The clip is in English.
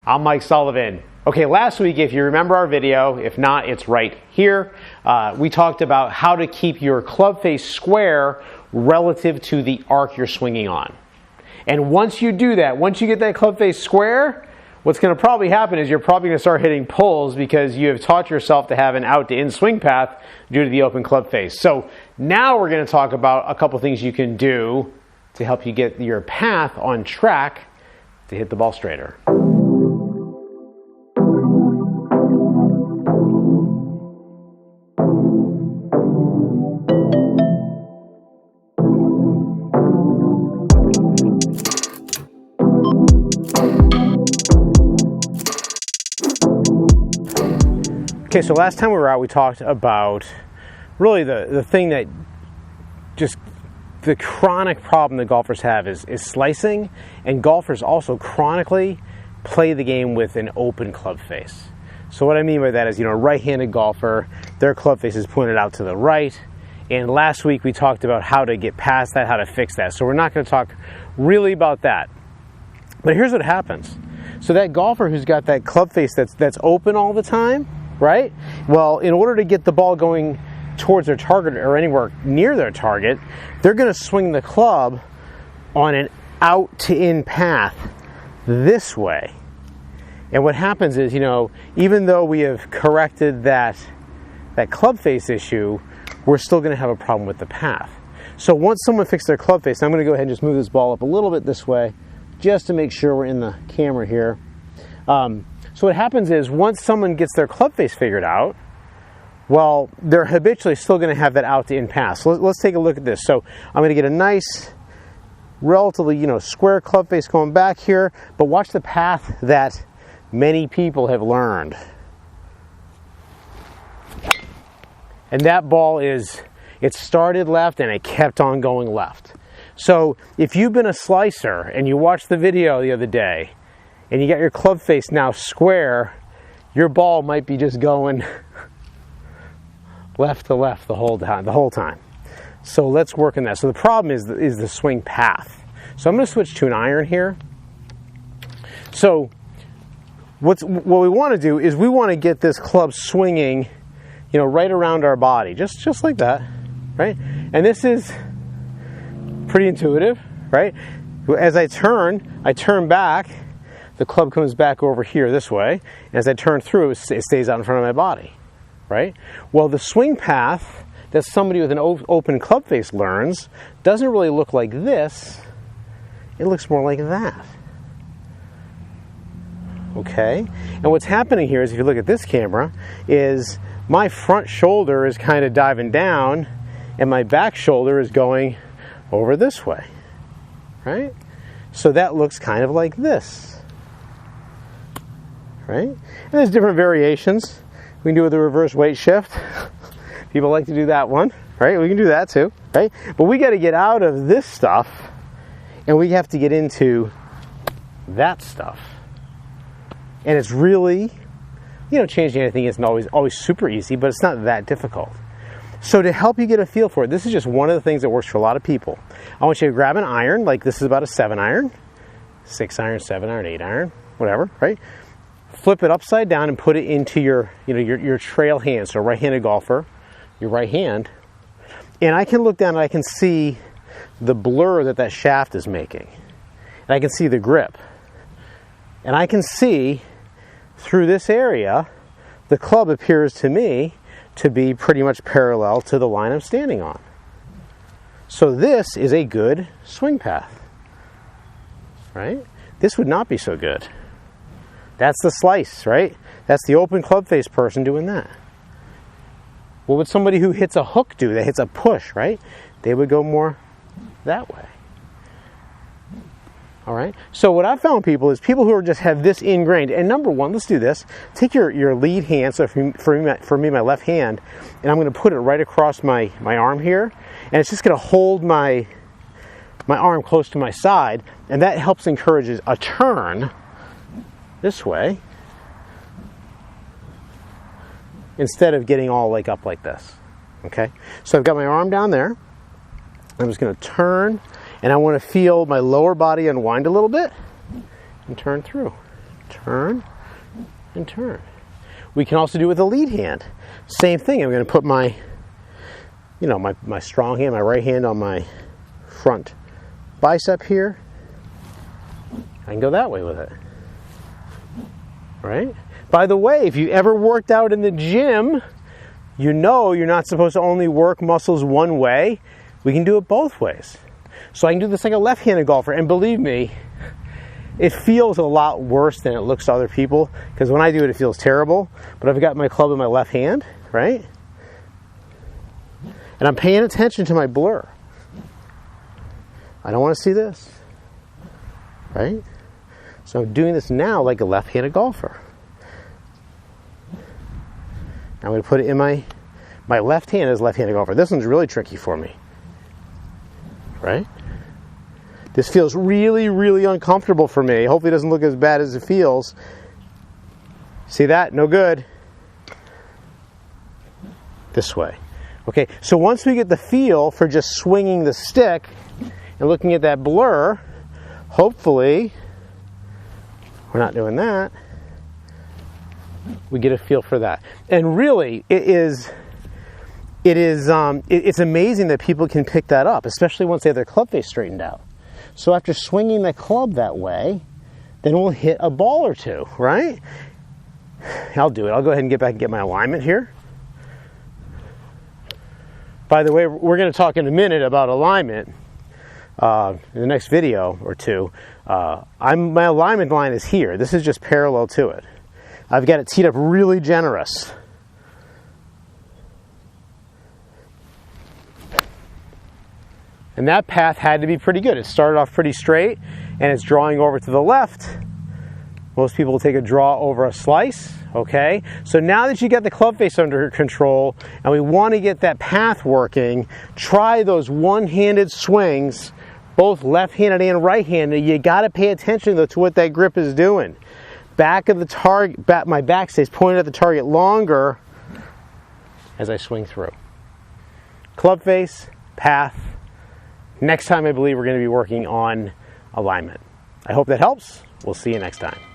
I'm Mike Sullivan. Okay, last week, if you remember our video, if not, it's right here. We talked about how to keep your club face square relative to the arc you're swinging on. And once you do that, once you get that club face square, what's going to probably happen is you're probably going to start hitting pulls because you have taught yourself to have an out to in swing path due to the open club face. So now we're going to talk about a couple things you can do to help you get your path on track to hit the ball straighter. Okay, so last time we were out, we talked about really the thing that just the chronic problem that golfers have is slicing, and golfers also chronically play the game with an open club face. So what I mean by that is, a right-handed golfer, their club face is pointed out to the right, and last week we talked about how to get past that, how to fix that. So we're not going to talk really about that. But here's what happens. So that golfer who's got that club face that's open all the time, right? Well, in order to get the ball going towards their target or anywhere near their target, they're going to swing the club on an out to in path this way. And what happens is, even though we have corrected that club face issue, we're still going to have a problem with the path. So once someone fixed their club face, I'm going to go ahead and just move this ball up a little bit this way just to make sure we're in the camera here. So what happens is, once someone gets their club face figured out, well, they're habitually still going to have that out to in pass. So let's take a look at this. So I'm going to get a nice, relatively, square club face going back here, but watch the path that many people have learned. And that ball it started left and it kept on going left. So if you've been a slicer and you watched the video the other day, and you got your club face now square, your ball might be just going left to left the whole time. So let's work on that. So the problem is the swing path. So I'm going to switch to an iron here. So what we want to do is we want to get this club swinging, right around our body, just like that, right? And this is pretty intuitive, right? As I turn back. The club comes back over here this way. As I turn through, it stays out in front of my body, right? Well, the swing path that somebody with an open club face learns doesn't really look like this. It looks more like that. Okay? And what's happening here is, if you look at this camera, is my front shoulder is kind of diving down and my back shoulder is going over this way, right? So that looks kind of like this. Right? And there's different variations. We can do it with a reverse weight shift. People like to do that one, right? We can do that too, right? But we got to get out of this stuff and we have to get into that stuff. And it's really, changing anything isn't always super easy, but it's not that difficult. So to help you get a feel for it, this is just one of the things that works for a lot of people. I want you to grab an iron, like this is about a 7 iron, 6 iron, 7 iron, 8 iron, whatever, right? Flip it upside down and put it into your trail hand. So right-handed golfer, your right hand. And I can look down and I can see the blur that shaft is making. And I can see the grip. And I can see through this area, the club appears to me to be pretty much parallel to the line I'm standing on. So this is a good swing path, right? This would not be so good. That's the slice, right? That's the open club face person doing that. What would somebody who hits a hook do? That hits a push, right? They would go more that way. All right? So what I've found people is people who just have this ingrained. And number one, let's do this. Take your lead hand, so for me, my left hand, and I'm going to put it right across my arm here. And it's just going to hold my arm close to my side. And that helps encourage a turn this way instead of getting all up like this. Okay, so I've got my arm down there. I'm just going to turn, and I want to feel my lower body unwind a little bit and turn through. turn, and turn. We can also do it with a lead hand. Same thing. I'm going to put my, my strong hand, my right hand on my front bicep here. I can go that way with it. Right? By the way, if you ever worked out in the gym, you know you're not supposed to only work muscles one way. We can do it both ways. So I can do this like a left-handed golfer, and believe me, it feels a lot worse than it looks to other people, because when I do it, it feels terrible. But I've got my club in my left hand, right? And I'm paying attention to my blur. I don't want to see this, right? So I'm doing this now like a left-handed golfer. I'm going to put it in my left hand as left-handed golfer. This one's really tricky for me, right? This feels really, really uncomfortable for me. Hopefully it doesn't look as bad as it feels. See that? No good. This way. Okay, so once we get the feel for just swinging the stick and looking at that blur, hopefully, we're not doing that, we get a feel for that. And really, it's amazing that people can pick that up, especially once they have their club face straightened out. So after swinging the club that way, then we'll hit a ball or two, right? I'll do it. I'll go ahead and get back and get my alignment here. By the way, we're going to talk in a minute about alignment in the next video or two. My alignment line is here. This is just parallel to it. I've got it teed up really generous. And that path had to be pretty good. It started off pretty straight, and it's drawing over to the left. Most people will take a draw over a slice, okay? So now that you got the club face under control, and we want to get that path working, try those one-handed swings, both left-handed and right-handed. You got to pay attention though to what that grip is doing. Back of the target, my back stays pointed at the target longer as I swing through. Club face, path. Next time I believe we're going to be working on alignment. I hope that helps. We'll see you next time.